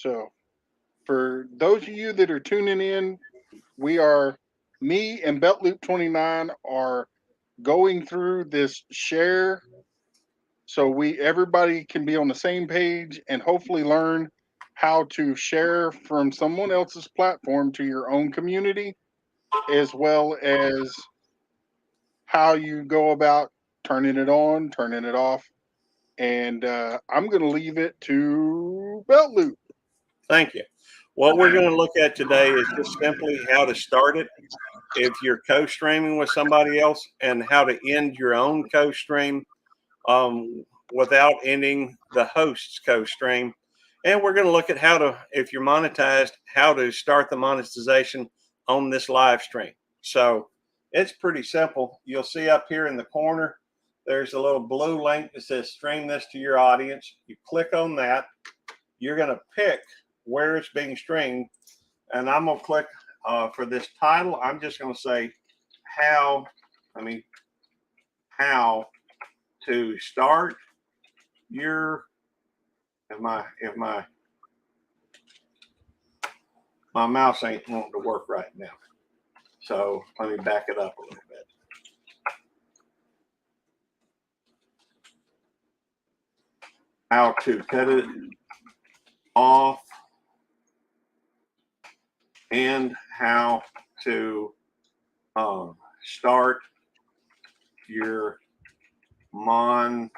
So for those of you that are tuning in, we are me and Beltloop 29 are going through this share so we everybody can be on the same page and hopefully learn how to share from someone else's platform to your own community, as well as how you go about turning it on, turning it off. And I'm going to leave it to Beltloop. Thank you. What we're going to look at today is just simply how to start it if you're co-streaming with somebody else, and how to end your own co-stream without ending the host's co-stream. And we're going to look at how to, if you're monetized, how to start the monetization on this live stream. So it's pretty simple. You'll see up here in the corner, there's a little blue link that says stream this to your audience. You click on that. You're going to pick where it's being streamed. And I'm going to click for this title. I'm just going to say how to start your, if my mouse ain't wanting to work right now. So let me back it up a little bit. How to cut it off and how to start your monetized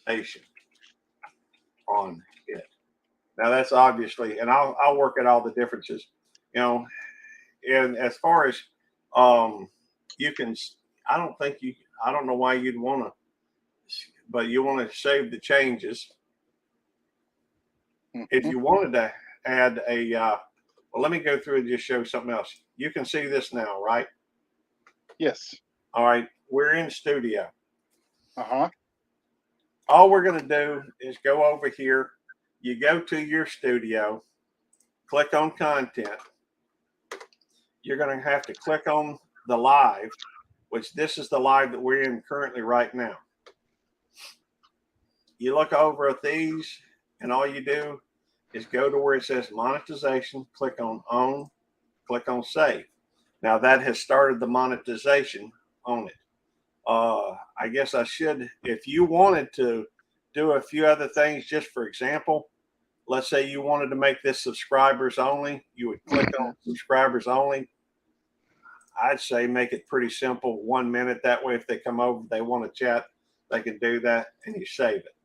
station on it. Now that's obviously, and I'll work at all the differences, and as far as you can, I don't know why you'd want to, but you want to save the changes. If you wanted to add a, well, let me go through and just show something else. You can see this now, right? Yes. All right. We're in studio. Uh-huh. All we're going to do is go over here. You go to your studio, click on content. You're going to have to click on the live, which this is the live that we're in currently right now. You look over at these, and all you do is go to where it says monetization, click on, click on save. Now that has started the monetization on it. I guess I should, if you wanted to do a few other things, just for example, let's say you wanted to make this subscribers only, you would click on subscribers only. I'd say make it pretty simple, 1 minute. That way, if they come over, they want to chat, they can do that, and you save it.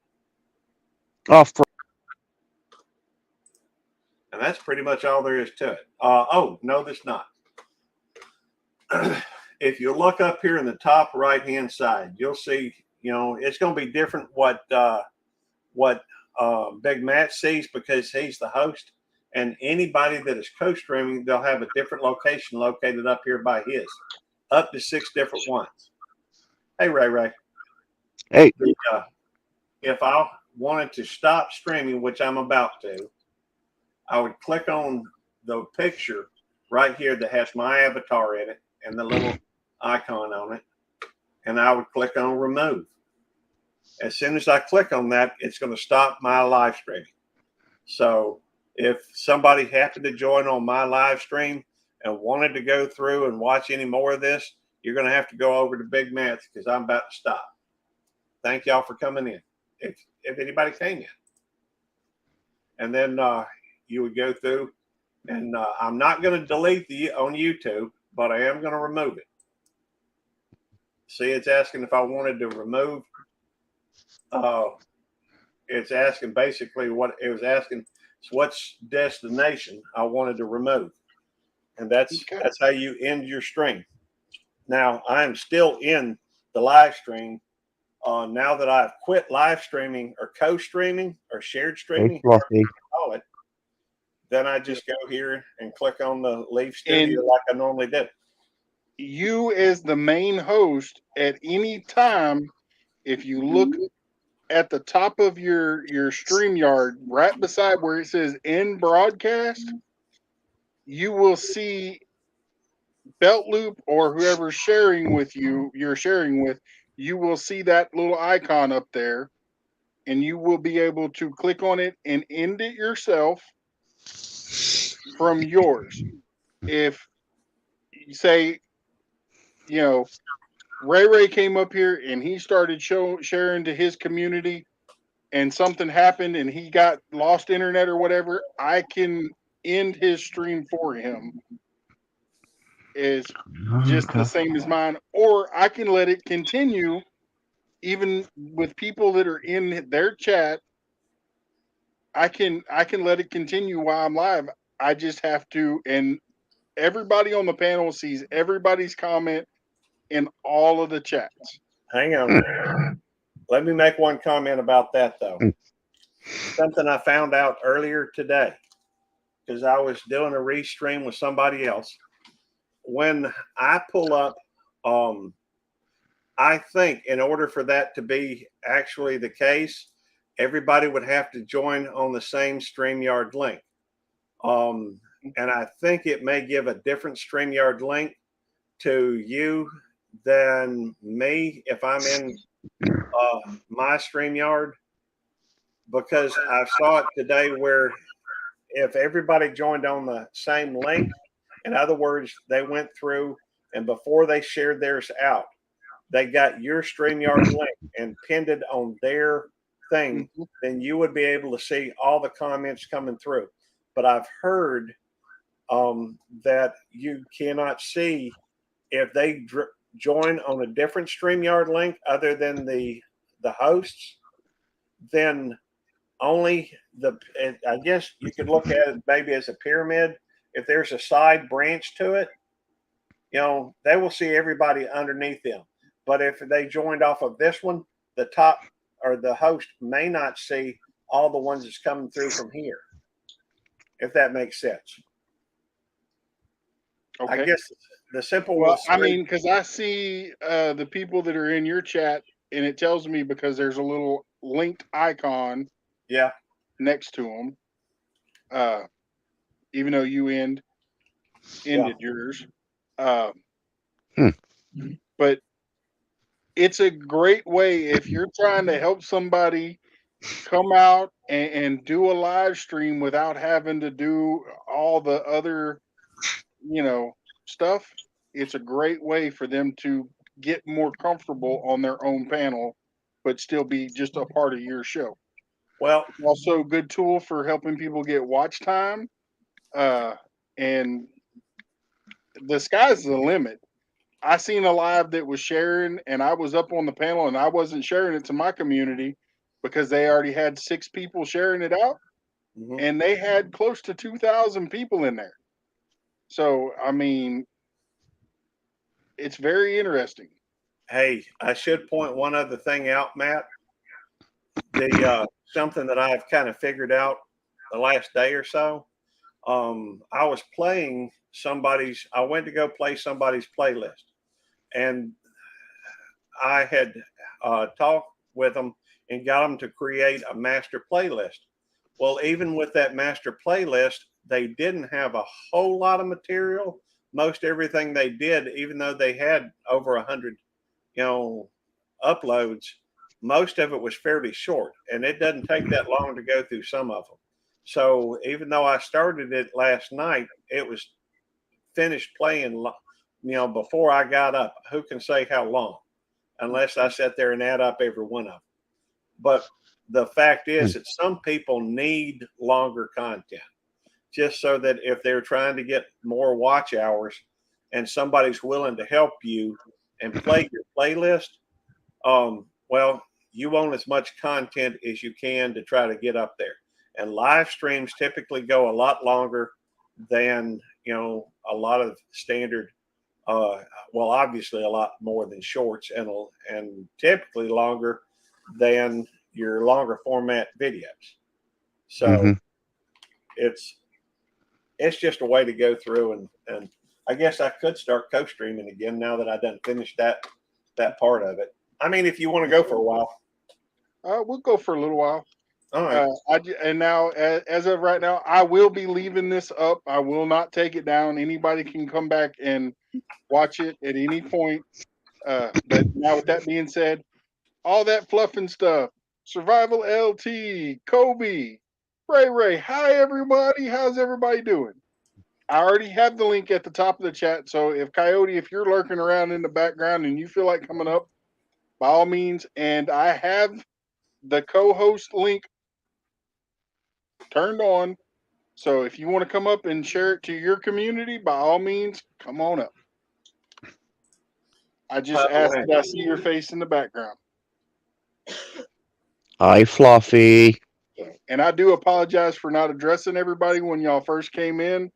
And that's pretty much all there is to it. Oh, no, there's not. If you look up here in the top right-hand side, you'll see, it's going to be different what Big Matt sees, because he's the host. And anybody that is co-streaming, they'll have a different location located up here by his, up to 6 different ones. Hey, Ray. Hey. If I wanted to stop streaming, which I'm about to, I would click on the picture right here that has my avatar in it and the little icon on it, and I would click on remove. As soon as I click on that, it's going to stop my live streaming. So if somebody happened to join on my live stream and wanted to go through and watch any more of this, you're going to have to go over to Big Matt's, because I'm about to stop. Thank y'all for coming in, if anybody came in. And then you would go through, and I'm not going to delete the on YouTube, but I am going to remove it. See, it's asking if I wanted to remove. It's asking basically what it was asking. What's destination I wanted to remove, and that's how you end your stream. Now I am still in the live stream. Now that I've quit live streaming or co-streaming or shared streaming, whatever you call it, then I just go here and click on the leave studio like I normally do. You, as the main host, at any time, if you look at the top of your StreamYard, right beside where it says end broadcast, you will see Beltloop or whoever's sharing with you're sharing with, you will see that little icon up there. and you will be able to click on it and end it yourself from yours. If you say, you know, Ray came up here and he started sharing to his community, and something happened and he got lost internet or whatever, I can end his stream for him. Is just the same as mine, or I can let it continue even with people that are in their chat. I can let it continue while I'm live. I just have to, and everybody on the panel sees everybody's comment in all of the chats. Hang on. Let me make one comment about that, though. Something I found out earlier today, because I was doing a restream with somebody else. When I pull up, I think in order for that to be actually the case, everybody would have to join on the same StreamYard link. And I think it may give a different StreamYard link to you than me if I'm in my StreamYard, because I saw it today where if everybody joined on the same link, in other words, they went through and before they shared theirs out, they got your StreamYard link and pinned it on their thing, then you would be able to see all the comments coming through. But I've heard that you cannot see if they join on a different StreamYard link other than the hosts, then only I guess you could look at it maybe as a pyramid. If there's a side branch to it, they will see everybody underneath them. But if they joined off of this one, the top or the host may not see all the ones that's coming through from here, if that makes sense. Okay. I guess the simple because I see the people that are in your chat, and it tells me because there's a little linked icon next to them, even though you ended yours. But it's a great way if you're trying to help somebody come out and do a live stream without having to do all the other, stuff. It's a great way for them to get more comfortable on their own panel, but still be just a part of your show. Well, also a good tool for helping people get watch time. And the sky's the limit. I seen a live that was sharing, and I was up on the panel, and I wasn't sharing it to my community because they already had 6 people sharing it out, and they had close to 2,000 people in there. So, I mean, it's very interesting. Hey, I should point one other thing out, Matt. The something that I've kind of figured out the last day or so. I was playing I went to go play somebody's playlist, and I had talked with them and got them to create a master playlist. Well, even with that master playlist, they didn't have a whole lot of material. Most everything they did, even though they had over 100, uploads, most of it was fairly short, and it doesn't take that long to go through some of them. So even though I started it last night, it was finished playing, before I got up. Who can say how long? Unless I sat there and add up every one of them. But the fact is that some people need longer content, just so that if they're trying to get more watch hours and somebody's willing to help you and play your playlist, well, you want as much content as you can to try to get up there. And live streams typically go a lot longer than, a lot of standard, obviously a lot more than shorts, and typically longer than your longer format videos. So it's just a way to go through, and I guess I could start co-streaming again now that I done finished that part of it. I mean, if you want to go for a while. We'll go for a little while. All right. And now, as of right now, I will be leaving this up. I will not take it down. Anybody can come back and watch it at any point. But now, with that being said, all that fluff and stuff, Survival LT, Kobe, Ray. Hi, everybody. How's everybody doing? I already have the link at the top of the chat. So if Coyote, if you're lurking around in the background and you feel like coming up, by all means. And I have the co-host link turned on. So if you want to come up and share it to your community, by all means, come on up. I just asked that I see your face in the background. Hi, Fluffy. And I do apologize for not addressing everybody when y'all first came in.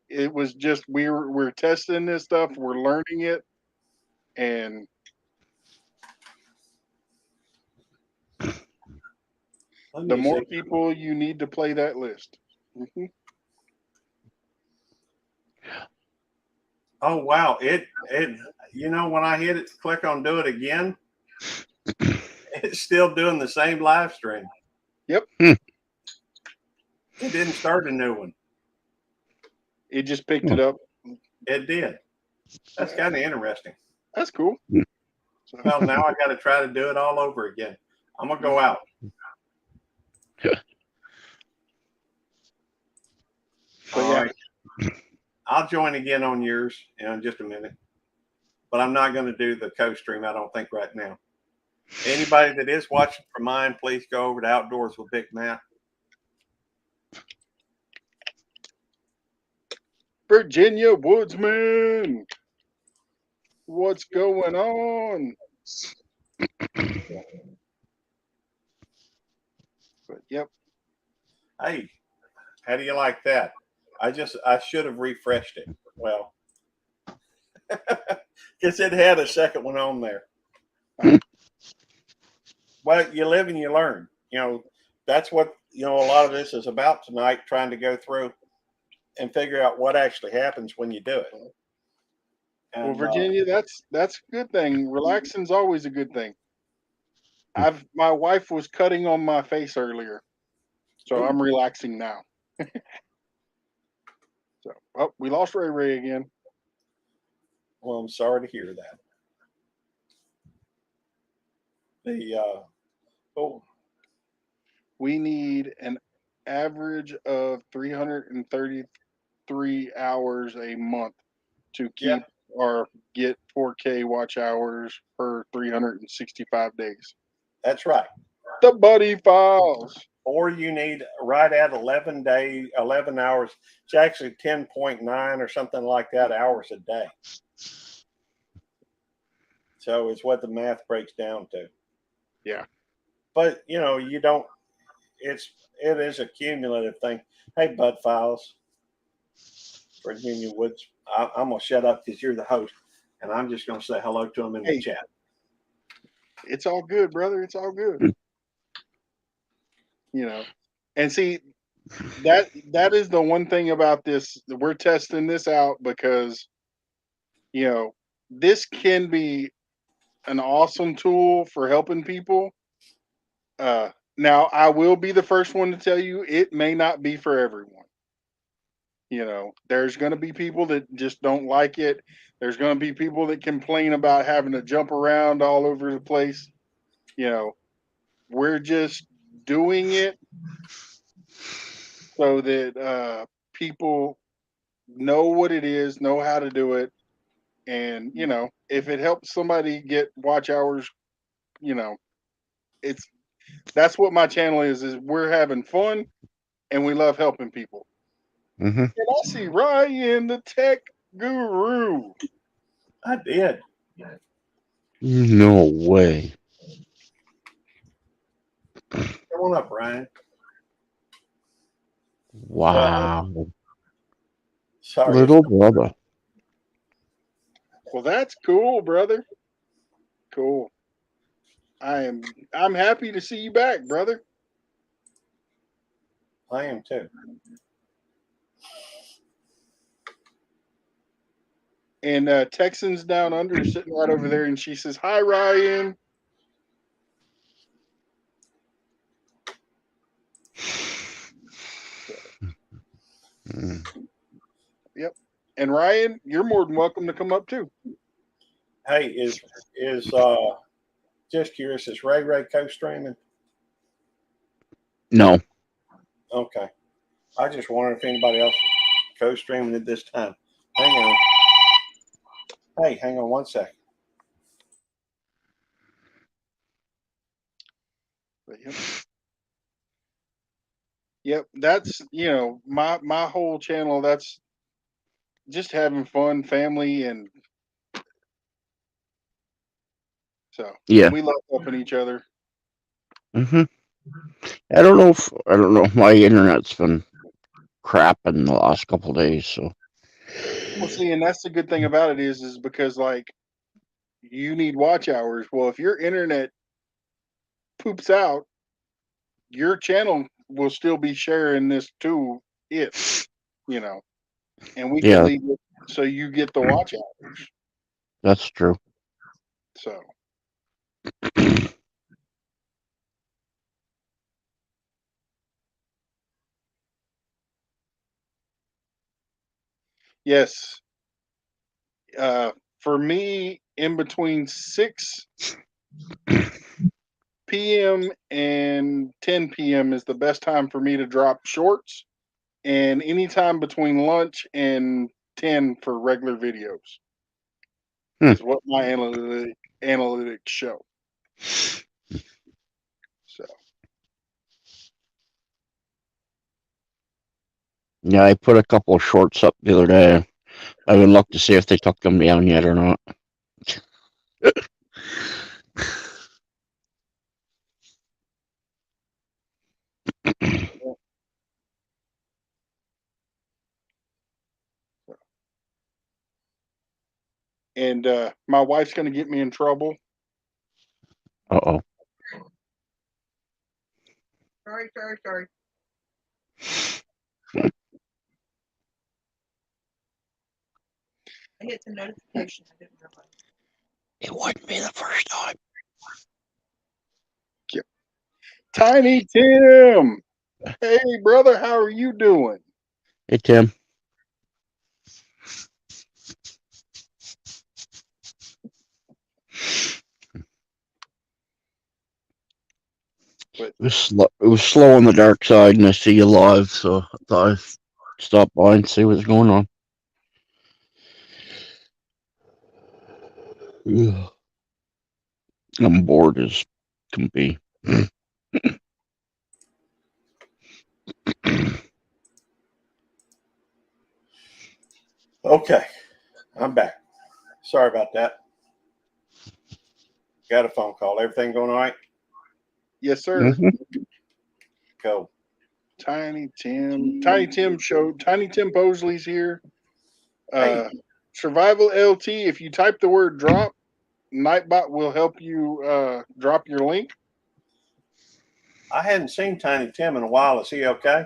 It was just we're testing this stuff, we're learning it, and the more people you need to play that list. Mm-hmm. Oh wow! It when I hit it, click on do it again, it's still doing the same live stream. Yep. It didn't start a new one. It just picked it up. It did. That's kind of interesting. That's cool. So, well, now I got to try to do it all over again. I'm gonna go out. All right. I'll join again on yours in just a minute, but I'm not going to do the co-stream. I don't think right now. Anybody that is watching from mine, please go over to Outdoors with Big Matt. Virginia Woodsman, what's going on? But yep. Hey, how do you like that? I should have refreshed it. Well, because it had a second one on there. Well, you live and you learn. That's what a lot of this is about tonight, trying to go through and figure out what actually happens when you do it. And, well, Virginia, that's a good thing. Relaxing's always a good thing. My wife was cutting on my face earlier, so I'm relaxing now. So, we lost Ray again. Well, I'm sorry to hear that. We need an average of 333 hours a month to keep or get 4K watch hours per 365 days. That's right. The Buddy Files. Or you need right at 11 hours. It's actually 10.9 or something like that hours a day. So it's what the math breaks down to. Yeah. But you don't. It is a cumulative thing. Hey, Bud Files, Virginia Woods. I'm gonna shut up because you're the host, and I'm just gonna say hello to him in the chat. It's all good, brother. It's all good. And see, that is the one thing about this. We're testing this out because, this can be an awesome tool for helping people. Now, I will be the first one to tell you it may not be for everyone. There's going to be people that just don't like it. There's going to be people that complain about having to jump around all over the place. We're just doing it so that people know what it is, know how to do it. And, if it helps somebody get watch hours, that's what my channel is we're having fun and we love helping people. Mm-hmm. And I see Ryan, the tech guru. I did. No way. Come on up, Ryan. Wow. Sorry. Little brother. Well, that's cool, brother. Cool. I'm happy to see you back, brother. I am too. And Texans Down Under is sitting right over there, and she says, "Hi, Ryan." Yep. And Ryan, you're more than welcome to come up too. Hey, is just curious, is Ray co-streaming? No. Okay. I just wondered if anybody else was co-streaming at this time. Hang on. Hey, hang on one second. But, yep, that's my whole channel. That's just having fun, family, and so Yeah. we love helping each other. Hmm. I don't know. My internet's been crap in the last couple of days, so Well, see, and that's the good thing about it is because like you need watch hours. Well, if your internet poops out, your channel will still be sharing this to it, and we can yeah, leave it so you get the watch hours. that's true. So yes, for me, in between 6 p.m. and 10 p.m. is the best time for me to drop shorts, and anytime between lunch and 10 for regular videos is what my analytics show. So Yeah, I put a couple of shorts up the other day. I haven't looked to see if they took them down yet or not. and my wife's going to get me in trouble. Uh-oh. Sorry. I hit the notification. I didn't realize. It wouldn't be the first time. Tiny Tim, hey brother, how are you doing? Hey, Tim. But It was slow on the dark side, and I see you live, so I thought I'd stop by and see what's going on. Ugh. I'm bored as can be. Okay. I'm back. Sorry about that. Got a phone call. Everything going all right? yes, sir. Mhm. Go. Tiny Tim show. Tiny Tim Bosley's here. Hey. Survival LT. If you type the word drop, Nightbot will help you drop your link. I hadn't seen Tiny Tim in a while. Is he okay?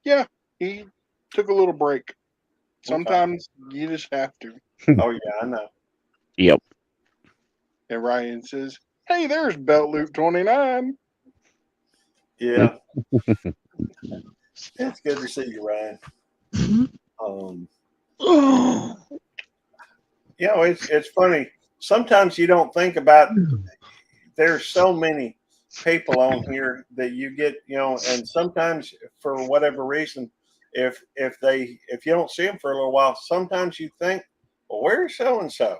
Yeah, he took a little break. Sometimes you just have to. Oh, yeah, I know. Yep. And Ryan says, "Hey, there's Belt Loop 29." Yeah. It's good to see you, Ryan. It's funny. Sometimes you don't think about there's so many people on here that you get, and sometimes for whatever reason, if you don't see them for a little while, sometimes you think, well, where's so and so?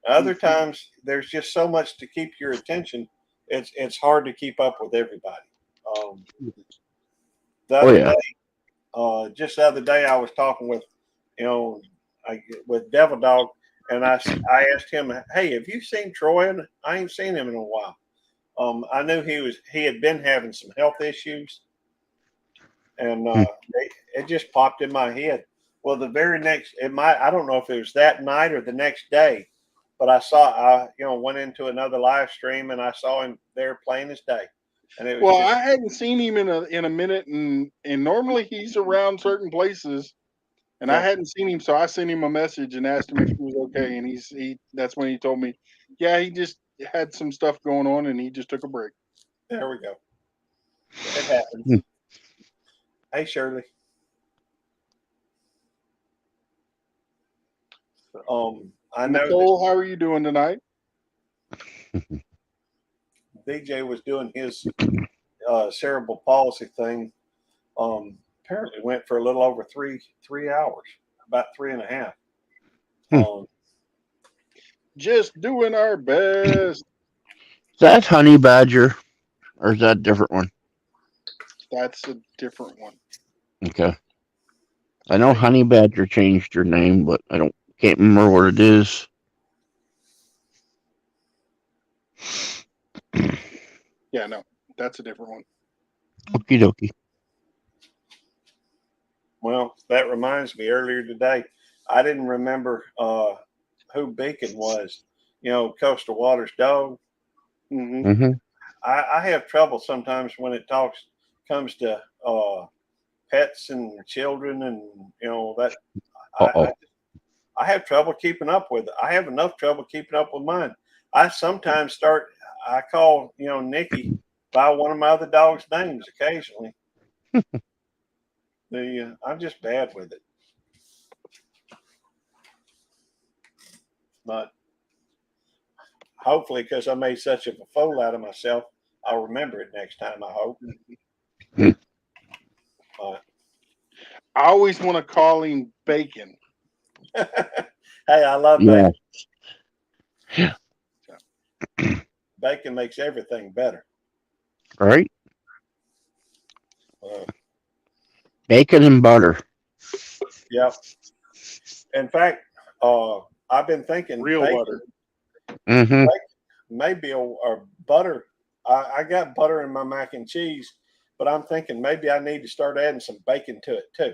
Other times there's just so much to keep your attention. It's hard to keep up with everybody. The Oh, other yeah. day, just the other day, I was talking with, with Devil Dog, and I asked him, hey, have you seen Troy? And I ain't seen him in a while. I knew he had been having some health issues, and it just popped in my head. Well, the very next, I don't know if it was that night or the next day, but I went into another live stream and I saw him there plain as day. And it was Well, I hadn't seen him in a minute, and normally he's around certain places, and I hadn't seen him, so I sent him a message and asked him if he was okay, and that's when he told me, yeah, he just had some stuff going on, and he just took a break. There we go. It happens. Hey, Shirley. I know. Nicole, how are you doing tonight? DJ was doing his cerebral palsy thing, apparently went for a little over 3 hours, about 3.5. Just doing our best. Is that honey badger, or is that a different one? That's a different one. Okay. I know honey badger changed their name, but can't remember what it is. Yeah, no, that's a different one. Okie dokie. Well, that reminds me. Earlier today, I didn't remember who Beacon was. Coastal Waters dog. Mm-hmm. Mm-hmm. I have trouble sometimes when it comes to pets and children, and that. I have trouble keeping up with it. I have enough trouble keeping up with mine. I sometimes I call Nikki by one of my other dog's names occasionally. I'm just bad with it. But hopefully, because I made such a fool out of myself, I'll remember it next time, I hope. I always want to call him Bacon. Hey, I love bacon. Yeah. Bacon makes everything better. Right? Bacon and butter. Yep. In fact, I've been thinking Real bacon, butter. Mm-hmm. maybe a butter. I got butter in my mac and cheese, but I'm thinking maybe I need to start adding some bacon to it too.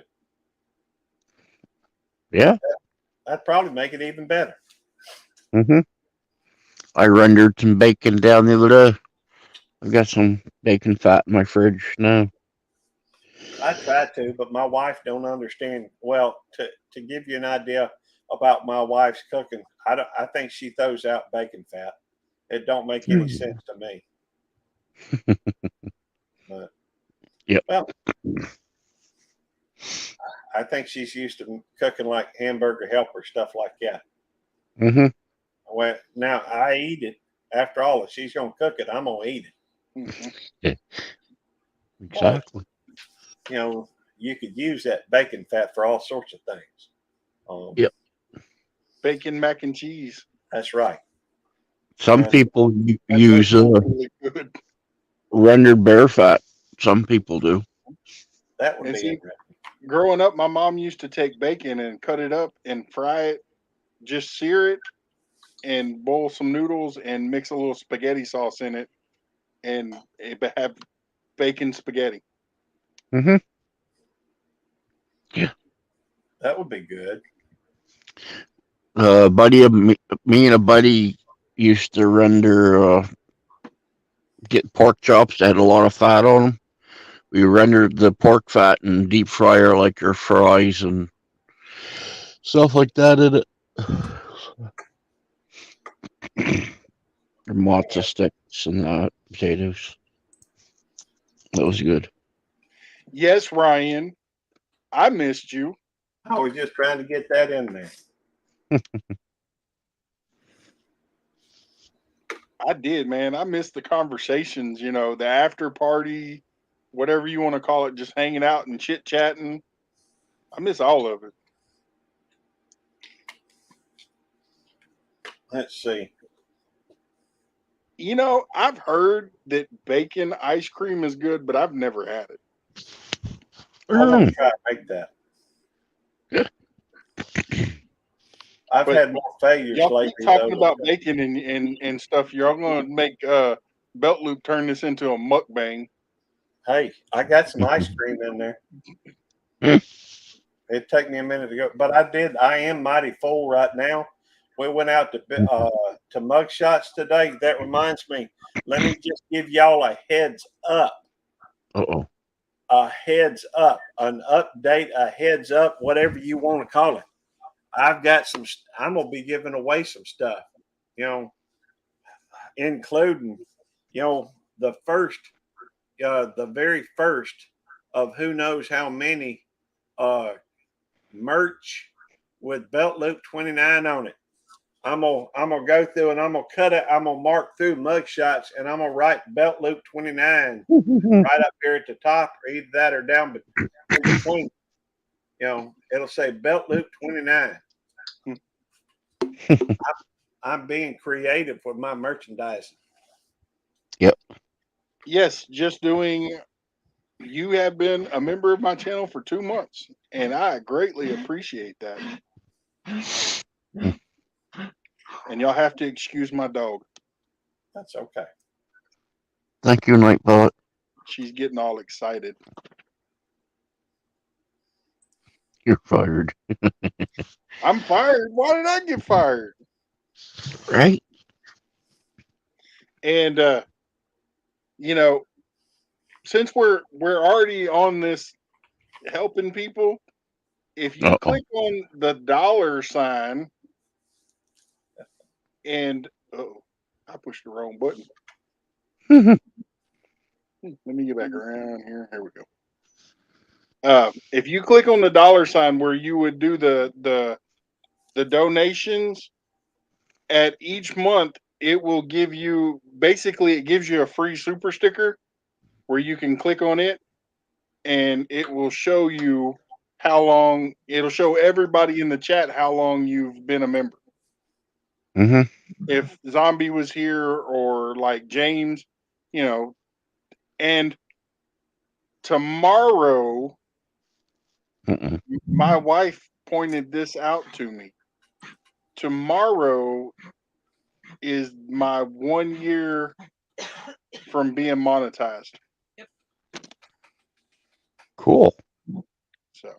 Yeah. That'd probably make it even better. Mm-hmm. I rendered some bacon down the other day. I've got some bacon fat in my fridge now. I try to, but my wife don't understand. Well, to give you an idea about my wife's cooking, I think she throws out bacon fat. It don't make any sense to me. But, yep. Well, I think she's used to cooking like hamburger helper, stuff like that. Mm-hmm. Well, now I eat it. After all, if she's gonna cook it, I'm gonna eat it. Mm-hmm. Yeah. Exactly. But, you could use that bacon fat for all sorts of things. Yep. Bacon mac and cheese. That's right. Some people That use does sound really good. rendered bear fat. Some people do. That would And be see, interesting. growing up, my mom used to take bacon and cut it up and fry it, just sear it, and boil some noodles and mix a little spaghetti sauce in it, and have bacon spaghetti. Mm-hmm. Yeah. That would be good. Buddy of me and a buddy used to render get pork chops that had a lot of fat on them. We rendered the pork fat in deep fryer like your fries and stuff like that in it. Matzo sticks and potatoes. That was good. Yes, Ryan, I missed you. I was just trying to get that in there. I did, man. I missed the conversations, the after party, whatever you want to call it, just hanging out and chit chatting. I miss all of it. Let's see. I've heard that bacon ice cream is good, but I've never had it. I'm gonna try to make that. I've But had more failures Y'all lately. keep talking though. about bacon and stuff. Y'all gonna make Belt Loop turn this into a mukbang. Hey, I got some ice cream in there. It'd take me a minute to go, but I am mighty full right now. We went out to mug shots today. That reminds me. Let me just give y'all a heads up. Uh-oh. A heads up, an update, a heads up, whatever you want to call it. I'm going to be giving away some stuff, including, the very first of who knows how many merch with Belt Loop 29 on it. I'm gonna go through and I'm gonna cut it. I'm gonna mark through mug shots and I'm gonna write Belt Loop 29 right up here at the top, or either that or down in between. You know, it'll say Belt Loop 29. I'm being creative with my merchandising. Yes, just doing. You have been a member of my channel for 2 months, and I greatly appreciate that. And y'all have to excuse my dog. That's okay. Thank you, Nightbot. She's getting all excited. You're fired. I'm fired. Why did I get fired? Right? And you know, since we're already on this helping people, if you Uh-oh. click on the $sign and I pushed the wrong button. Let me get back around here. Here we go. If you click on the $sign where you would do the donations at each month, it will give you basically it gives you a free super sticker where you can click on it and it will show you how long it'll show everybody in the chat how long you've been a member. Mm-hmm. If Zombie was here or like James, you know, and tomorrow Mm-mm. my wife pointed this out to me. Tomorrow is my 1 year from being monetized. Cool. So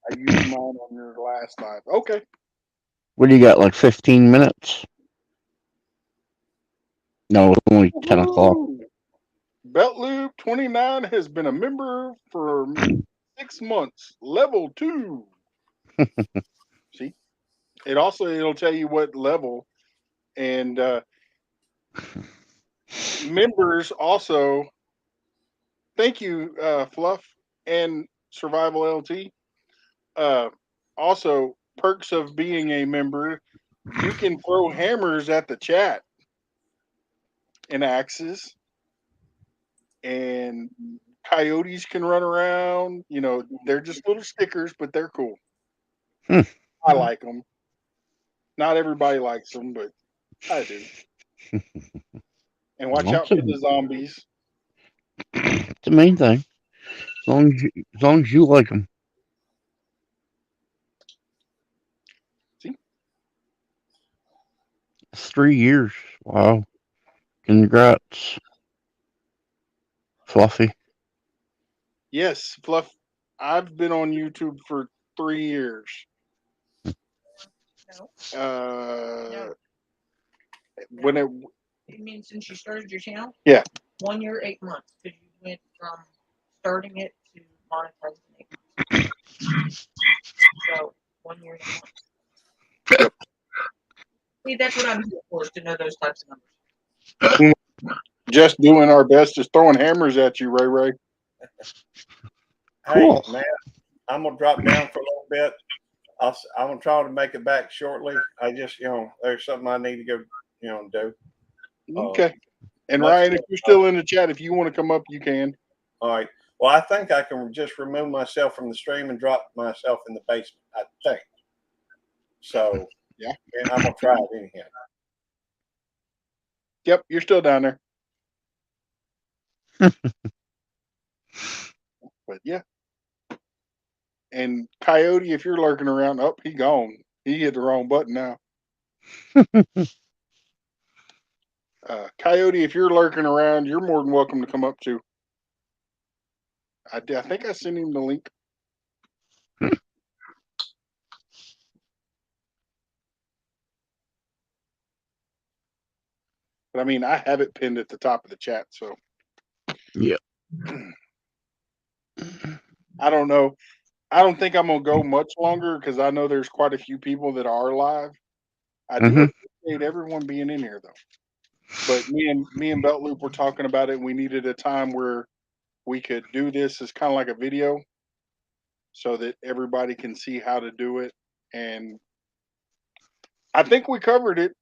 I used mine on your last live. Okay. What do you got? Like 15 minutes? No, it's only 10 o'clock. Belt Loop 29 has been a member for 6 months. Level 2. See? It'll tell you what level. And members also, thank you, Fluff and Survival LT. Also, perks of being a member, you can throw hammers at the chat and axes, and coyotes can run around. You know, they're just little stickers, but they're cool. Hmm. I like them. Not everybody likes them, but I do. And watch out for the zombies. It's the main thing. As long as you like them. See? It's 3 years. Wow. Congrats. Fluffy. Yes, Fluff. I've been on YouTube for 3 years. No, Uh, no. when it You mean since you started your channel? Yeah. 1 year, 8 months. Because you went from starting it to monetizing it. So 1 year, 8 months. Yep. See, that's what I'm here for, is to know those types of numbers. Just doing our best, just throwing hammers at you, Ray Ray. Cool. Hey, man, I'm gonna drop down for a little bit. I'm gonna try to make it back shortly. I just, there's something I need to go, do. Okay. And much Ryan, if more- you're still in the chat, if you want to come up, you can. All right. Well, I think I can just remove myself from the stream and drop myself in the basement. I think. So Yeah. And I'm gonna try it anyhow. Yep, you're still down there. But yeah. And Coyote, if you're lurking around, he gone. He hit the wrong button now. Coyote, if you're lurking around, you're more than welcome to come up too. I think I sent him the link. But I mean, I have it pinned at the top of the chat, so. Yeah. I don't know. I don't think I'm gonna go much longer because I know there's quite a few people that are live. I do appreciate everyone being in here though. But me and Belt Loop were talking about it. And we needed a time where we could do this as kind of like a video. so that everybody can see how to do it. And I think we covered it.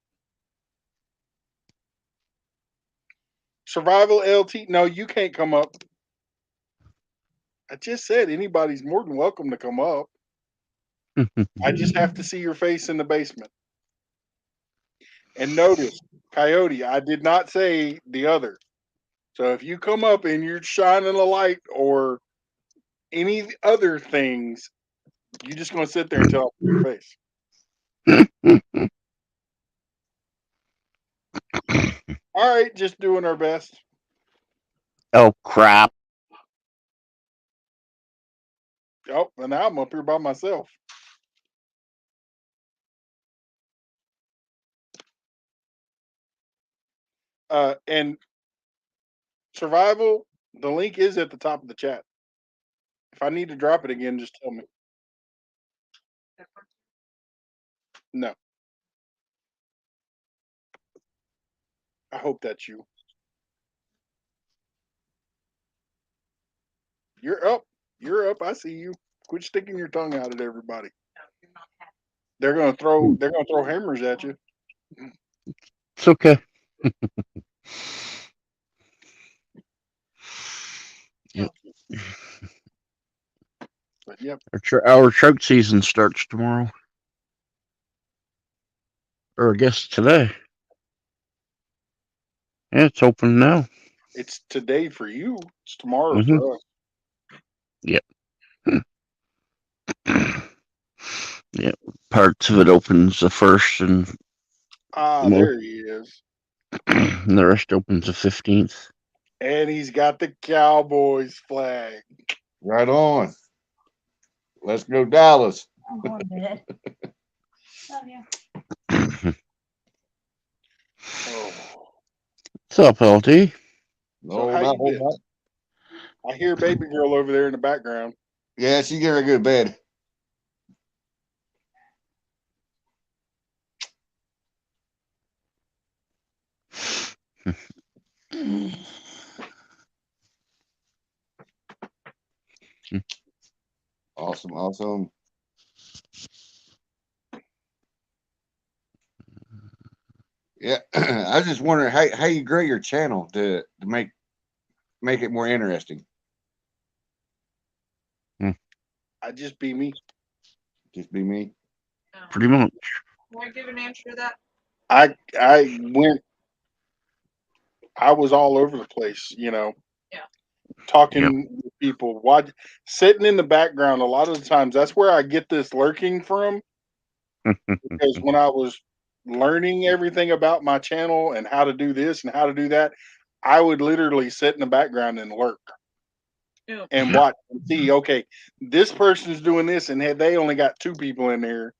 Survival LT. No, you can't come up. I just said anybody's more than welcome to come up. I just have to see your face in the basement. And notice, Coyote, I did not say the other. So if you come up and you're shining a light or any other things, you're just going to sit there until I see your face. All right, just doing our best. Oh crap! Oh, and now I'm up here by myself. And survival, the link is at the top of the chat. If I need to drop it again, just tell me. No. I hope that's you. You're up. You're up. I see you. Quit sticking your tongue out at everybody. No, you're not happy. They're gonna throw hammers at you. It's okay. Yep. But yep. Our trout season starts tomorrow, or I guess today. Yeah, it's open now. It's today for you. It's tomorrow Mhm. for us. Yep. Yep. Parts of it opens the 1st, and Ah, there he is. the rest opens the 15th. And he's got the Cowboys flag. Right on. Let's go Dallas. I'm going to bed. Oh, yeah. Oh. What's up, LT? So No, how not you been? whole lot. I hear baby girl over there in the background. Yeah, she get her to go to bed. Awesome. Yeah, I was just wondering how you grow your channel to make it more interesting. I just be me. Just be me. Pretty much. Want to give an answer to that? I was all over the place, you know. Yeah. Talking to people, sitting in the background. A lot of the times, that's where I get this lurking from. Because when I was learning everything about my channel and how to do this and how to do that, I would literally sit in the background and lurk Yeah. and watch and see. Okay, this person's doing this, and they only got 2 people in there.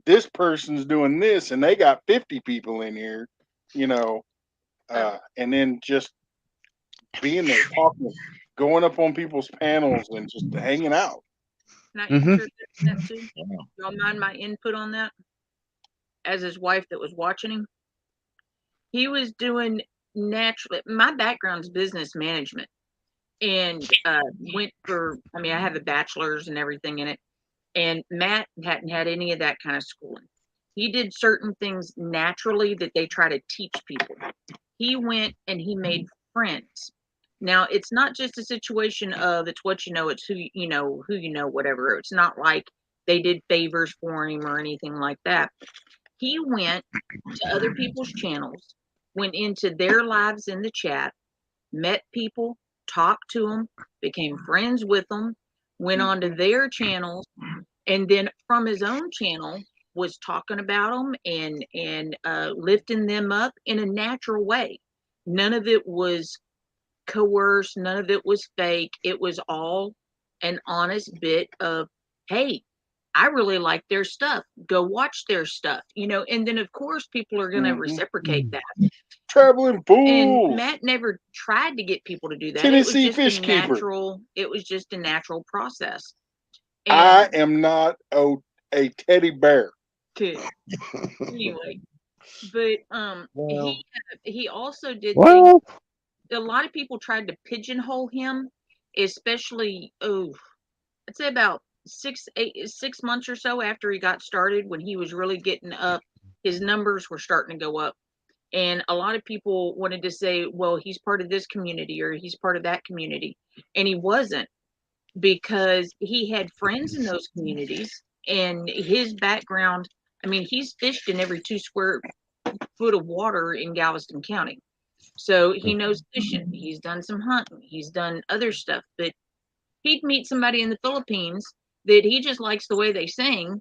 This person's doing this, and they got 50 people in here. You know. And then just being there, talking, going up on people's panels, and just hanging out. Can I Mhm. answer that too? Y'all mind my input on that? As his wife that was watching him, he was doing naturally. My background's business management, and went for. I mean, I have a bachelor's and everything in it. And Matt hadn't had any of that kind of schooling. He did certain things naturally that they try to teach people. He went and he made friends. Now, it's not just a situation of it's what you know, it's who you know, whatever. It's not like they did favors for him or anything like that. He went to other people's channels, went into their lives in the chat, met people, talked to them, became friends with them, went on to their channels, and then from his own channel was talking about them and lifting them up in a natural way. None of it was coerced, none of it was fake. It was all an honest bit of, hey, I really like their stuff, go watch their stuff, and then of course people are going to reciprocate that. Traveling And fools. Matt never tried to get people to do that. Tennessee it was fish just a keeper. natural it was just a natural process. And I am not a teddy bear. good. Anyway, but Well, he also did things. Well, A lot of people tried to pigeonhole him, especially I'd say about 6 months or so after he got started, when he was really getting up, his numbers were starting to go up. And a lot of people wanted to say, well, he's part of this community or he's part of that community. And he wasn't, because he had friends in those communities, and his background, I mean, he's fished in every 2 square foot of water in Galveston County. So he knows fishing. He's done some hunting. He's done other stuff. But he'd meet somebody in the Philippines that he just likes the way they sing,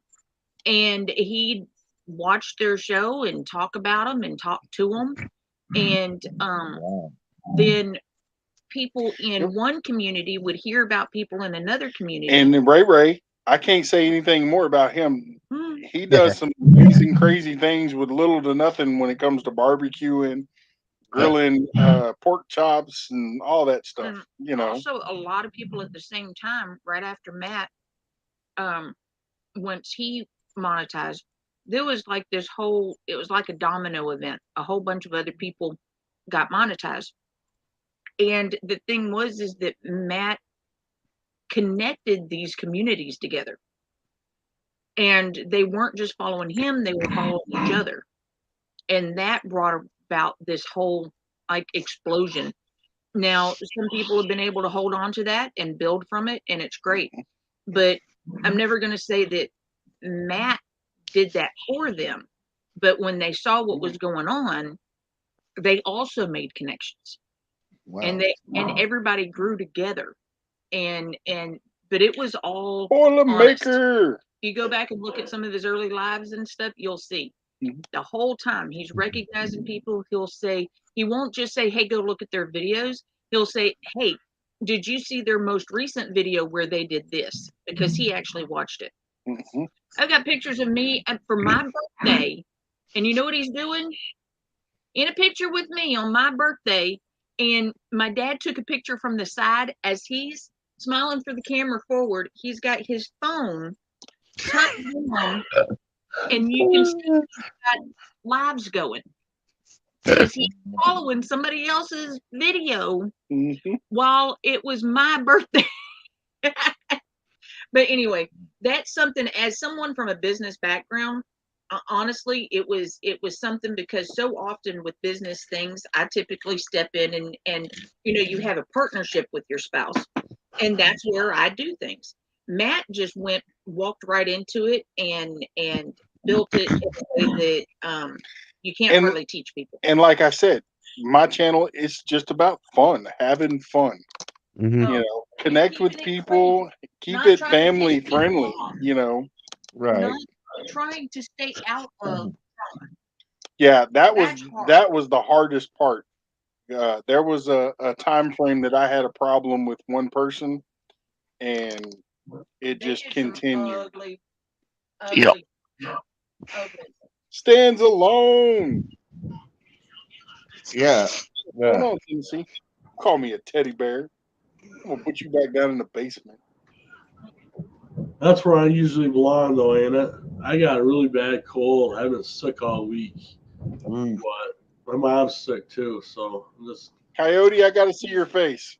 and he'd watch their show and talk about them and talk to them. And Wow. then people in one community would hear about people in another community. And then Ray, I can't say anything more about him. Hmm. He does some amazing, crazy things with little to nothing when it comes to barbecuing, grilling, pork chops, and all that stuff. And You know, also, a lot of people at the same time, right after Matt, once he monetized, there was like this whole, it was like a domino event. A whole bunch of other people got monetized. And the thing was, is that Matt connected these communities together. And they weren't just following him, they were following each other. And that brought about this whole like explosion. Now, some people have been able to hold on to that and build from it, and it's great. But I'm never going to say that Matt did that for them. But when they saw what was going on, they also made connections. Wow. And everybody grew together. But it was all Boilermaker. honest. If you go back and look at some of his early lives and stuff, you'll see the whole time he's recognizing people. He'll say, he won't just say, hey, go look at their videos. He'll say, hey, did you see their most recent video where they did this? Because he actually watched it. Mm-hmm. I've got pictures of me for my birthday. And you know what he's doing? In a picture with me on my birthday. And my dad took a picture from the side as he's smiling for the camera forward. He's got his phone tucked in, and you can see he's got lives going. Because he's following somebody else's video while it was my birthday. But anyway, that's something, as someone from a business background, honestly, it was something, because so often with business things, I typically step in and you have a partnership with your spouse, and that's where I do things. Matt just walked right into it and built it in a way that you can't really teach people. And like I said, my channel is just about fun, having fun. Mhm. You know, connect with people, keep Not it trying to family take people friendly. off. You know, Right. Not trying to stay out of yeah, that That's hard. was the hardest part. There was a time frame that I had a problem with one person, and it They just did some continued. ugly, Yep. ugly. Stands alone. Yeah. Hold on, Tennessee. Call me a teddy bear. I'm gonna put you back down in the basement. That's where I usually belong, though, ain't it? I got a really bad cold. I've been sick all week, Mm. but my mom's sick too. So I'm just Coyote, I gotta see your face.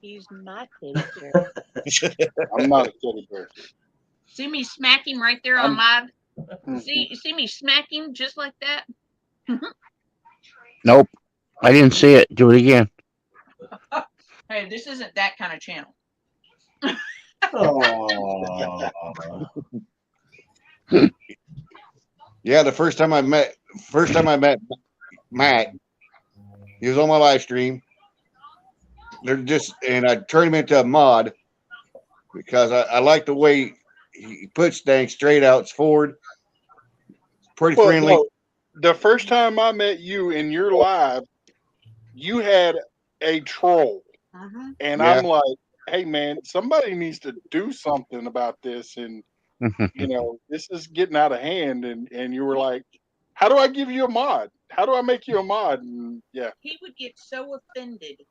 He's not teddy bear. I'm not a teddy bear. See me smack him right there on live. See me smack him just like that. Nope. I didn't see it. Do it again. Hey, this isn't that kind of channel. oh, Yeah, the first time I met Matt, he was on my live stream. And I turned him into a mod because I like the way he puts things straight out forward. Pretty Well, friendly. no, the first time I met you in your live, you had a troll, and Yeah. I'm like, hey man, somebody needs to do something about this, and this is getting out of hand. And you were like, how do I give you a mod? How do I make you a mod? And yeah, He would get so offended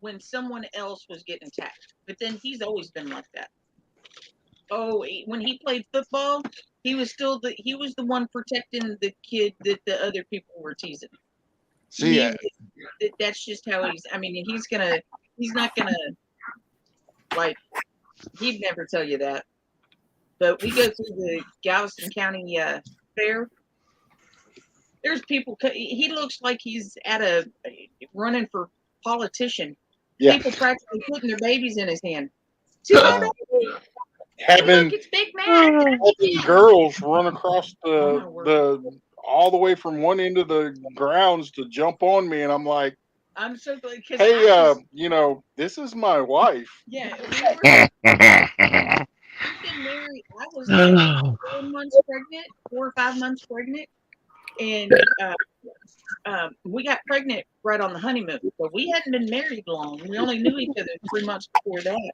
when someone else was getting attacked, but then he's always been like that. Oh, when he played football, he was the one protecting the kid that the other people were teasing. See, That's just how he's. I mean, he's not gonna like. He'd never tell you that. but we go through the Galveston County fair. There's people. He looks like he's at a running for politician. Yeah. People practically putting their babies in his hand. See Wow. that baby? Having Look, it's Big Mac. girls run across Oh, my word. the all the way from one end of the grounds to jump on me, and I'm like, I'm so glad. hey, this is my wife. Yeah, we've been married. I was like 4 months pregnant, 4 or 5 months pregnant, and we got pregnant right on the honeymoon. But we hadn't been married long. We only knew each other 3 months before that.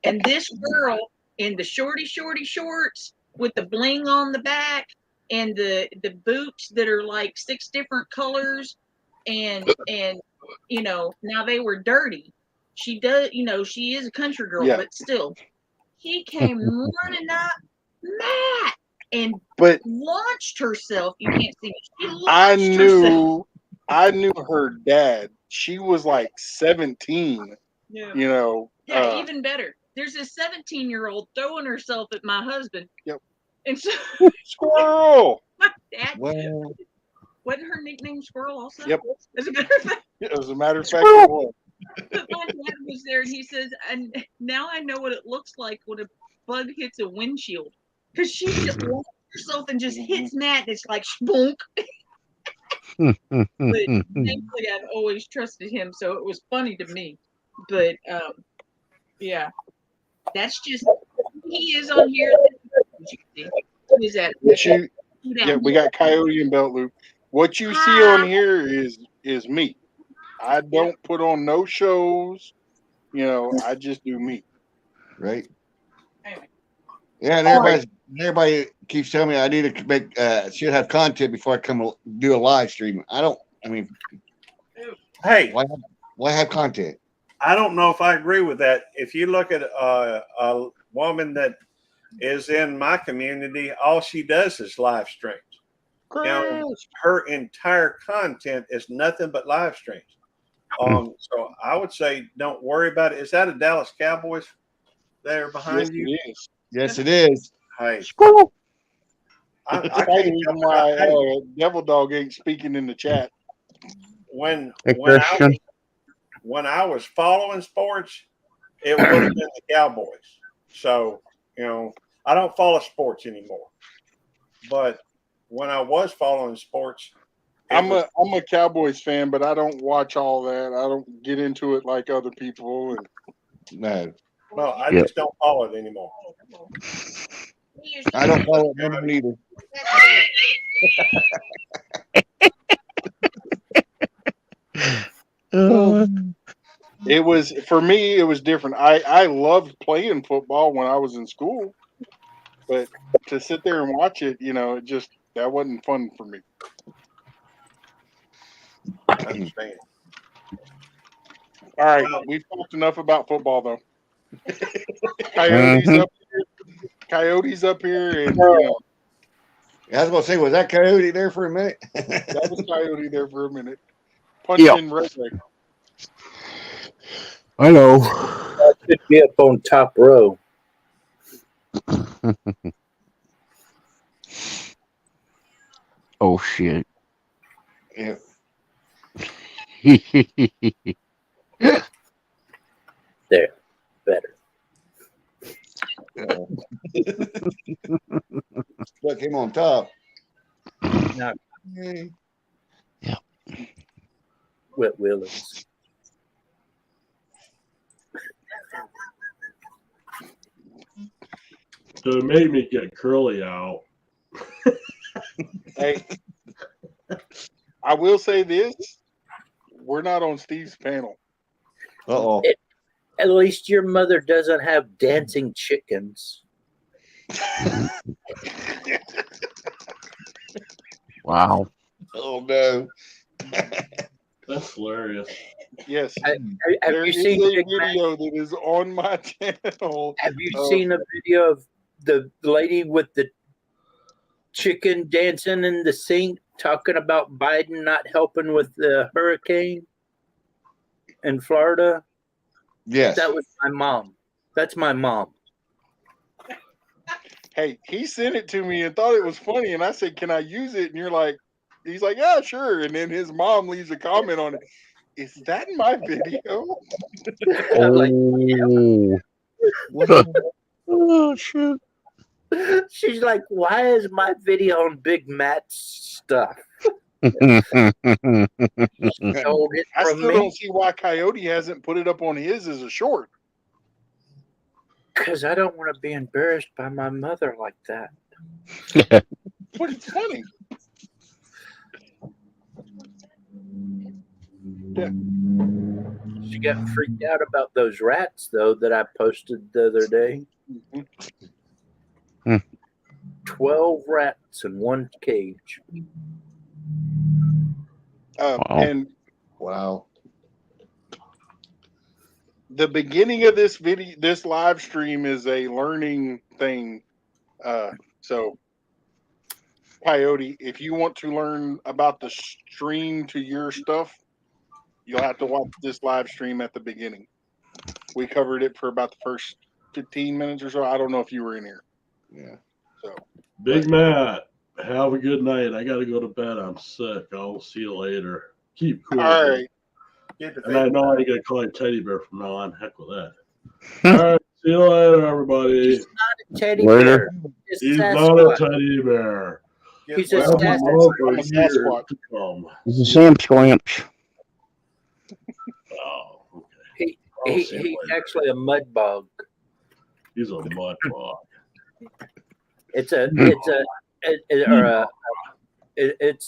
And this girl in the shorty shorts with the bling on the back and the boots that are like 6 different colors, and now they were dirty. She does, she is a country girl, Yeah. but still, she came running up, Matt, and But launched herself. You can't see me. She launched I herself. knew her dad. She was like 17. Yeah. Yeah. Even better. There's a 17-year-old throwing herself at my husband. Yep. And so Squirrel. my dad, Well, wasn't her nickname Squirrel also? Yep. As a matter of fact, As a matter of fact, it was. but my dad was there and he says, and now I know what it looks like when a bug hits a windshield. Because she just launched herself and just hits Matt and it's like spunk. But thankfully I've always trusted him, so it was funny to me. But yeah. That's just he is on here. Who is that? We got Coyote and Belt Loop. What you see on here is me. I don't put on no shows. I just do me. right. Anyway. Yeah, and everybody keeps telling me I need to make should have content before I come do a live stream. Hey, why have content? I don't know if I agree with that. If you look at a woman that is in my community, all she does is live streams. Her entire content is nothing but live streams. So I would say don't worry about it. Is that a Dallas Cowboys there behind you? It is. Yes, it is. Hey, I That's the can't reason why Devil Dog ain't speaking in the chat. when Hey, when Christian. I was following sports, it would have been the Cowboys. So, I don't follow sports anymore. But when I was following sports, I'm a Cowboys fan, but I don't watch all that. I don't get into it like other people. And No, well, I Yep. just don't follow it anymore. I don't follow them either. it was for me. It was different. I loved playing football when I was in school, but to sit there and watch it, that wasn't fun for me. I understand. All right, we've talked enough about football, though. Coyotes up here, and I was gonna say, was that Coyote there for a minute? that was Coyote there for a minute. Punching Redneck. Hello. I should be up on top row. Oh shit. Yeah. There, better. Look him on top. Now, Hey. Wet Willis. So it made me get Curly out. Hey, I will say this: we're not on Steve's panel. Uh-oh. At least your mother doesn't have dancing chickens. Wow. Oh no. That's hilarious. Yes, Have there you is seen a Big Mac? video that is on my channel. Have you seen a video of the lady with the chicken dancing in the sink talking about Biden not helping with the hurricane in Florida? Yes. That was my mom. That's my mom. Hey, he sent it to me and thought it was funny, and I said, "Can I use it?" And you're like, he's like, "Yeah, sure." And then his mom leaves a comment on it. Is that my video? I'm like, Oh, oh shoot. she's like, why is my video on Big Matt's stuff? Stole it I from still me don't see why Coyote hasn't put it up on his as a short. because I don't want to be embarrassed by my mother like that. But it's funny. Yeah. She got freaked out about those rats, though, that I posted the other day. 12 rats in one cage. Wow. And Wow. the beginning of this video, this live stream is a learning thing. So, Coyote, if you want to learn about the stream to your stuff, you'll have to watch this live stream at the beginning. We covered it for about the first 15 minutes or so. I don't know if you were in here. Yeah. So, Big Matt, have a good night. I got to go to bed. I'm sick. I'll see you later. Keep cool. all dude. right. Get the And I thing. know I gotta call you Teddy Bear from now on. Heck with that. All right. See you later, everybody. He's not a teddy Later. bear. He's He's a not a Sasquatch. teddy bear. Get He's a well. Well, Sasquatch. for I'm a years Sasquatch. to come. This is Sam Squamps. Oh, okay. I'll He's see you later. actually a mud bog. He's a mud bog. It's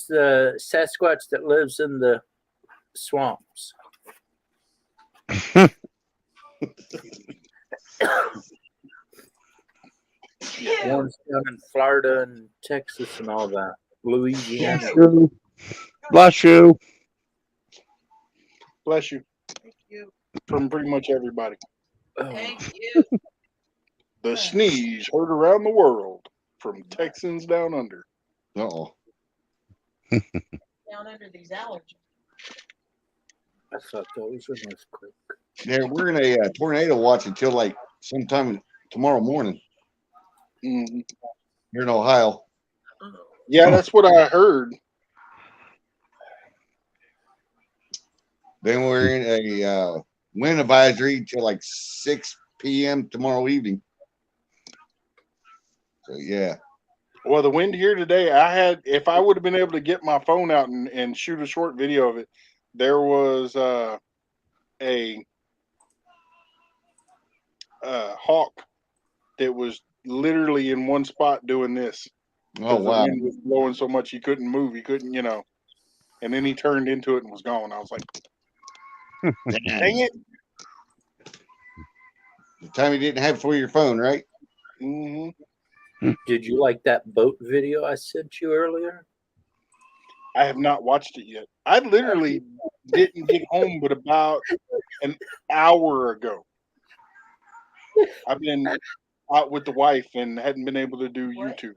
the Sasquatch that lives in the swamps. One's down in Florida and Texas and all that. Louisiana. Bless you. Bless you. Thank you. From pretty much everybody. Oh, Thank you. The sneeze heard around the world from Texans down under. Uh-oh. Down under these allergies. I thought those were nice quick. Yeah, we're in a tornado watch until like sometime tomorrow morning Mhm. here in Ohio. Yeah, that's what I heard. Then we're in a wind advisory till like 6 p.m. tomorrow evening. So yeah. Well, the wind here today, if I would have been able to get my phone out and shoot a short video of it, there was a hawk that was literally in one spot doing this. Oh 'Cause the wow. wind was blowing so much he couldn't move. He couldn't, and then he turned into it and was gone. I was like, dang it. The time you didn't have it for your phone, right? Hmm. Did you like that boat video I sent you earlier? I have not watched it yet. I literally didn't get home but about an hour ago. I've been out with the wife and hadn't been able to do YouTube.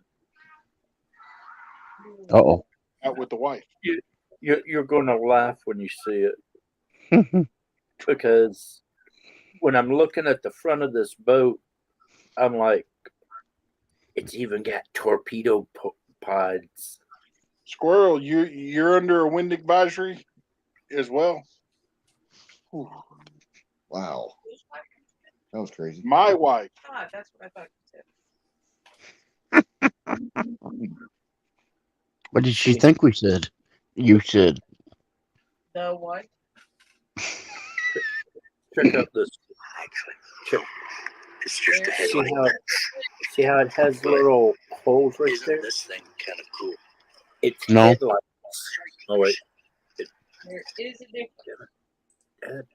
Uh-oh. Out with the wife. You're going to laugh when you see it because when I'm looking at the front of this boat, I'm like, it's even got torpedo pods. Squirrel, you're under a wind advisory as well. Whew. Wow. That was crazy. My wife. God, that's what I thought you said. What did she think we said? You said. The what? Check out this. Check. It's just a See headlight. See how it has little holes right Isn't there? this thing kind of cool? It's No. headlights. Oh wait, There is a difference.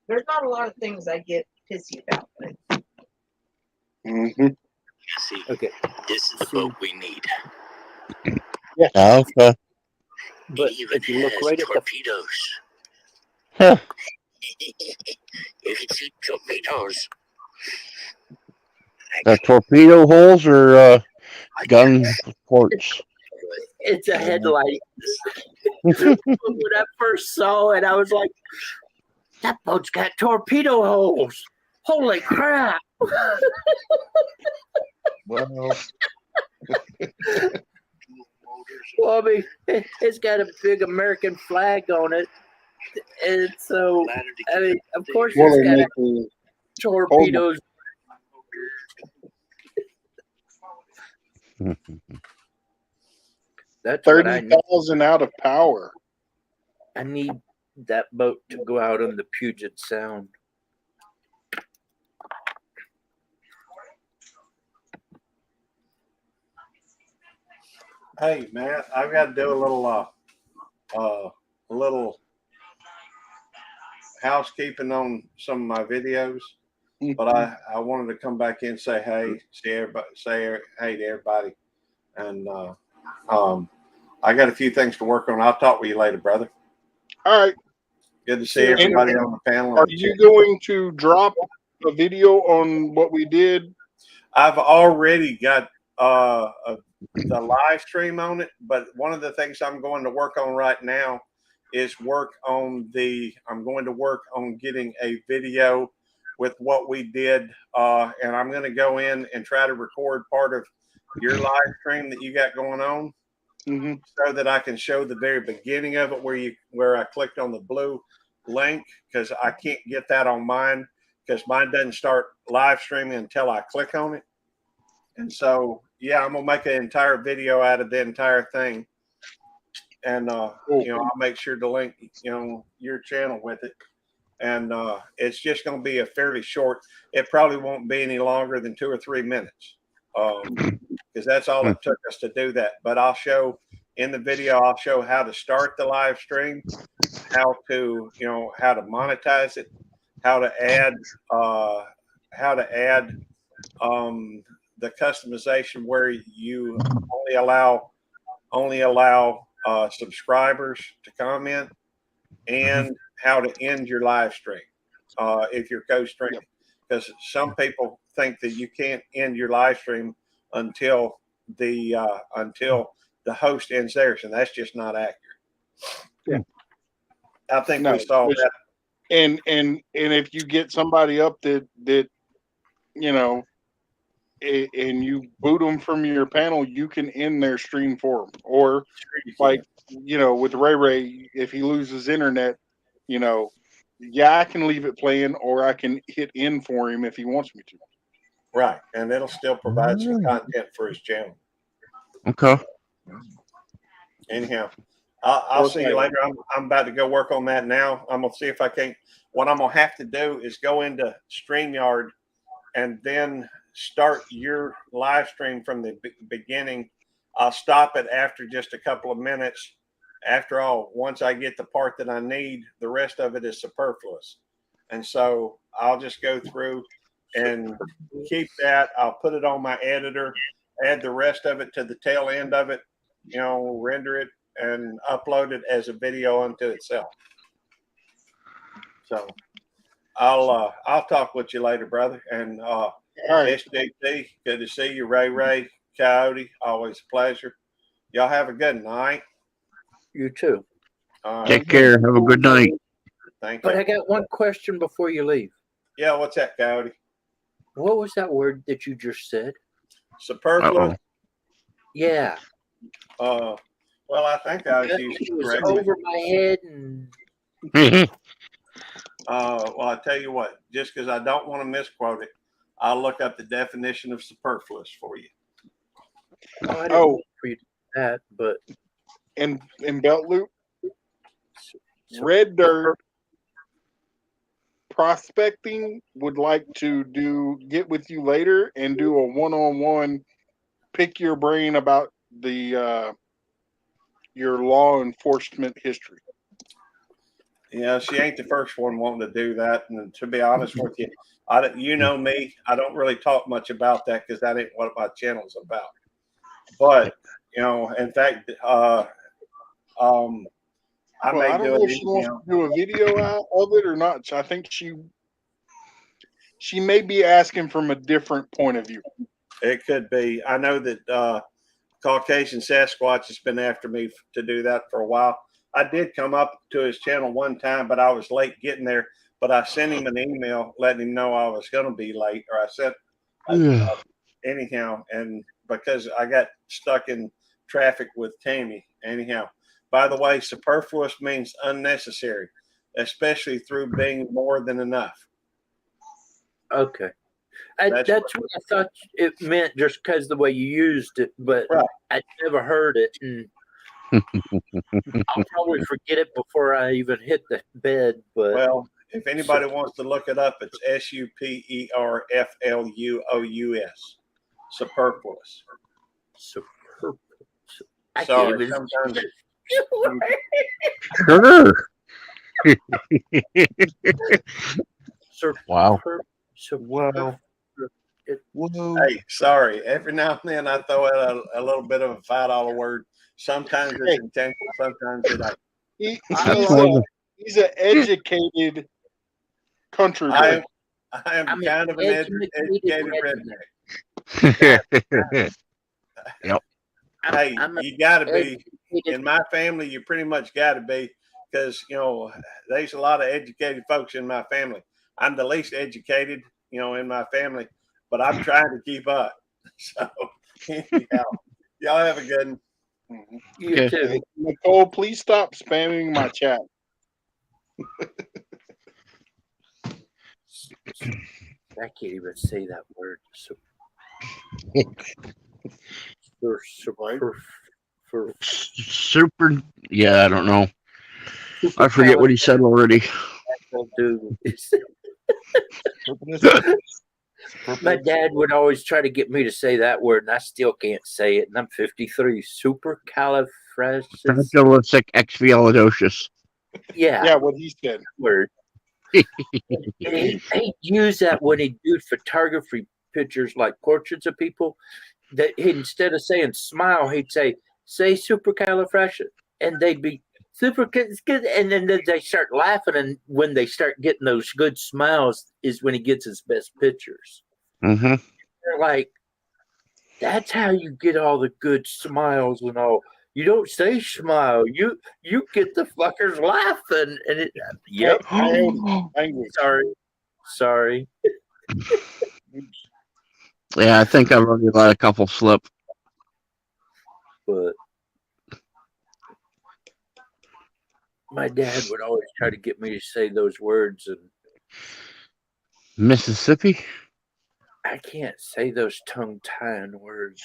There's not a lot of things I get pissy about, but Mm-hmm. See, okay. this is the boat we need. Okay. But It even if you look has right at the torpedoes. Huh. You can see torpedoes. The torpedo holes or gun ports? it's a headlight. When I first saw it, I was like, that boat's got torpedo holes. Holy crap. Well, Well, I mean, it's got a big American flag on it, and so I mean, of course, Well, it's they got make the torpedoes. That's what I need. 30,000 out of power. I need that boat to go out on the Puget Sound. Hey, man, I've got to do a little housekeeping on some of my videos. But I wanted to come back in and say hey, say hey to everybody, and I got a few things to work on. I'll talk with you later, brother. All right. Good to see everybody on the panel. Are you going to drop a video on what we did? I've already got the live stream on it, but one of the things I'm going to work on right now is I'm going to work on getting a video with what we did, and I'm going to go in and try to record part of your live stream that you got going on, so that I can show the very beginning of it where I clicked on the blue link, because I can't get that on mine, because mine doesn't start live streaming until I click on it. And so, yeah, I'm gonna make an entire video out of the entire thing, and I'll make sure to link your channel with it. And it's just going to be a fairly short. It probably won't be any longer than 2 or 3 minutes, because that's all it took us to do that. But I'll show in the video. I'll show how to start the live stream, how to monetize it, how to add the customization where you only allow subscribers to comment, and how to end your live stream if you're co-streaming, because some people think that you can't end your live stream until the host ends theirs, and that's just not accurate. Yeah, I think we saw that. And if you get somebody up that and you boot them from your panel, you can end their stream for them. Or like with Ray, if he loses internet, I can leave it playing, or I can hit end for him if he wants me to. Right, and it'll still provide some content for his channel. Okay. Anyhow, I'll see you later. I'm about to go work on that now. I'm gonna see if I can. What I'm gonna have to do is go into StreamYard and then start your live stream from the beginning. I'll stop it after just a couple of minutes. After all, once I get the part that I need, the rest of it is superfluous. And so I'll just go through and keep that. I'll put it on my editor, add the rest of it to the tail end of it, render it and upload it as a video unto itself. So I'll talk with you later, brother. And all right. SJT, good to see you. Ray, Coyote, always a pleasure. Y'all have a good night. You too. Take care. Have a good night. Thank you. But I got one question before you leave. Yeah, what's that, Coyote? What was that word that you just said? Superfluous. Yeah. Well, I think I was using It was correctly. over my head, and Well, I tell you what, just because I don't want to misquote it, I'll look up the definition of superfluous for you. I didn't mean for you to do that, but in Belt Loop, Red Dirt Prospecting would like to get with you later and do a one-on-one, pick your brain about the your law enforcement history. Yeah, she ain't the first one wanting to do that. And to be honest with you, you know me, I don't really talk much about that because that ain't what my channel's about. But in fact, I may don't know if she wants to do a video out of it or not. I think she may be asking from a different point of view. It could be. I know that Caucasian Sasquatch has been after me to do that for a while. I did come up to his channel one time, but I was late getting there. But I sent him an email letting him know I was going to be late, or I anyhow, and because I got stuck in traffic with Tammy, anyhow. By the way, superfluous means unnecessary, especially through being more than enough. Okay. That's That's what I thought it meant just because the way you used it, but Right. I never heard it. And I'll probably forget it before I even hit the bed. But Well, if anybody wants to look it up, it's SUPERFLUOUS. Superfluous. superb. I Sorry, can't even sometimes Sure. Wow. Wow. Whoa. hey, sorry. Every now and then I throw out a little bit of a $5 word. Sometimes it's intentional, sometimes it ain't. He's an educated country I boy. am I'm kind of an educated redneck. Yep. Hey, I'm you got to be. educated. In my family, you pretty much got to be, because there's a lot of educated folks in my family. I'm the least educated, in my family, but I'm trying to keep up. So, anyhow, y'all have a good one. Mhm. You Okay. too. Hey, Nicole, please stop spamming my chat. I can't even say that word. Super. Yeah, I don't know. I forget what he said already. My dad would always try to get me to say that word, and I still can't say it. And I'm 53. Supercalifragilistic. Fragilisticexpialidocious. Yeah, What he said. word. He'd use that when he'd do photography pictures, like portraits of people. That instead of saying smile, he'd say supercalifragilistic, and they'd be super good, and then they start laughing, and when they start getting those good smiles is when he gets his best pictures. Mm-hmm. They're like, that's how you get all the good smiles and all. You don't say smile. You get the fuckers laughing, and it. Yep. Language. Sorry. Yeah, I think I've already let a couple slip. But my dad would always try to get me to say those words, and Mississippi. I can't say those tongue-tying words.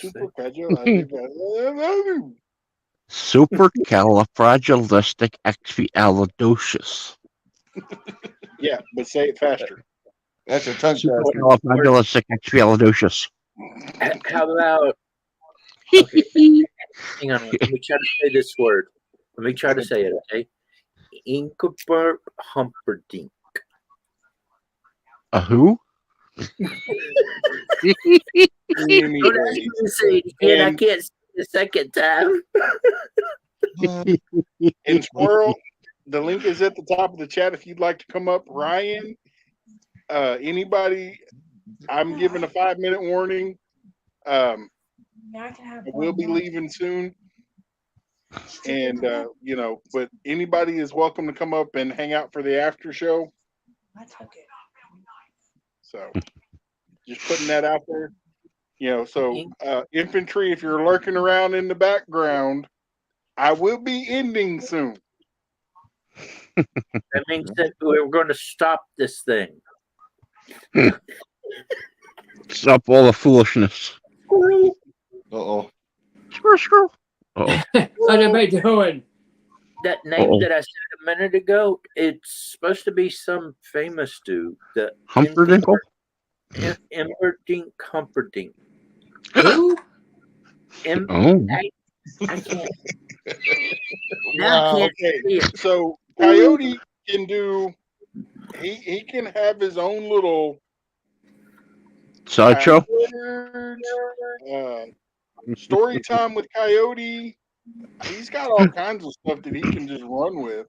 Supercalifragilisticexpialidocious. Yeah, but say it faster. That's a tongue twister. Supercalifragilisticexpialidocious. How about? Okay, hang on. Let me try to say this word. Let me try to say it. Okay. Inkbert Humperdinck. A who? Don't ask me to say it again. I can't say it the second time. And Squirrel, the link is at the top of the chat if you'd like to come up. Ryan, anybody, I'm giving a 5-minute warning. Yeah, I can have We'll be leaving soon. And, but anybody is welcome to come up and hang out for the after show. I took it. So just putting that out there. Infantry, if you're lurking around in the background, I will be ending soon. That means that we're going to stop this thing. Stop all the foolishness. Uh-oh. Screw. Uh-oh. What am I doing? That name Uh-oh. that I said a minute ago, it's supposed to be some famous dude. The Humperdinkle? Humperdinck. Humperdinck. Who? Oh. I can't. Wow. I can't Okay, see it. so Coyote can do. He can have his own little Sideshow? Story time with Coyote. He's got all kinds of stuff that he can just run with.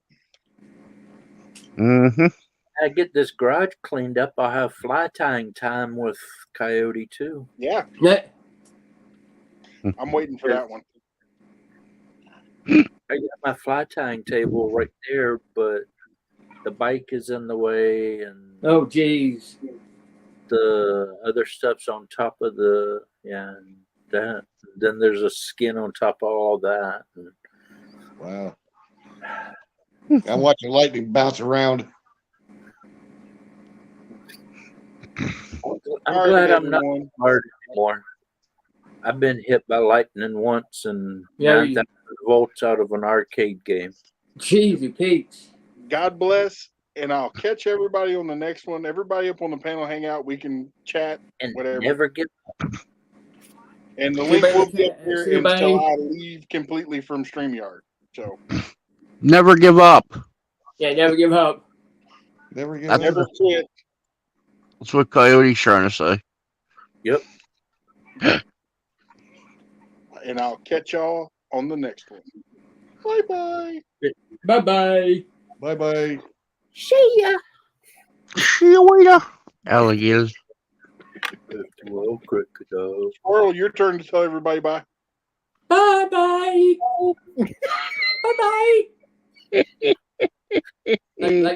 Mm-hmm. I get this garage cleaned up. I'll have fly tying time with Coyote too. Yeah, Yeah. I'm waiting for that one. I got my fly tying table right there, but the bike is in the way, and Oh, geez. the other stuff's on top of the Yeah. And that. Then there's a skin on top of all that. And Wow. I'm watching lightning bounce around. I'm All glad right, I'm not everyone. hard anymore. I've been hit by lightning once and Yeah, 9,000 volts out of an arcade game. Jeezy Pete's. God bless, and I'll catch everybody on the next one. Everybody up on the panel, hang out. We can chat, And whatever. never get And the See link you, will buddy. be up here See you, until buddy. I leave completely from StreamYard. So Never give up. Yeah, never give up. Never get That's- never quit. That's what Coyote's trying to say. Yep. And I'll catch y'all on the next one. Bye bye. Bye bye. Bye bye. See ya. See you later, alligators. Well, crocodile. Squirrel, your turn to tell everybody bye. Bye bye. Bye bye. Like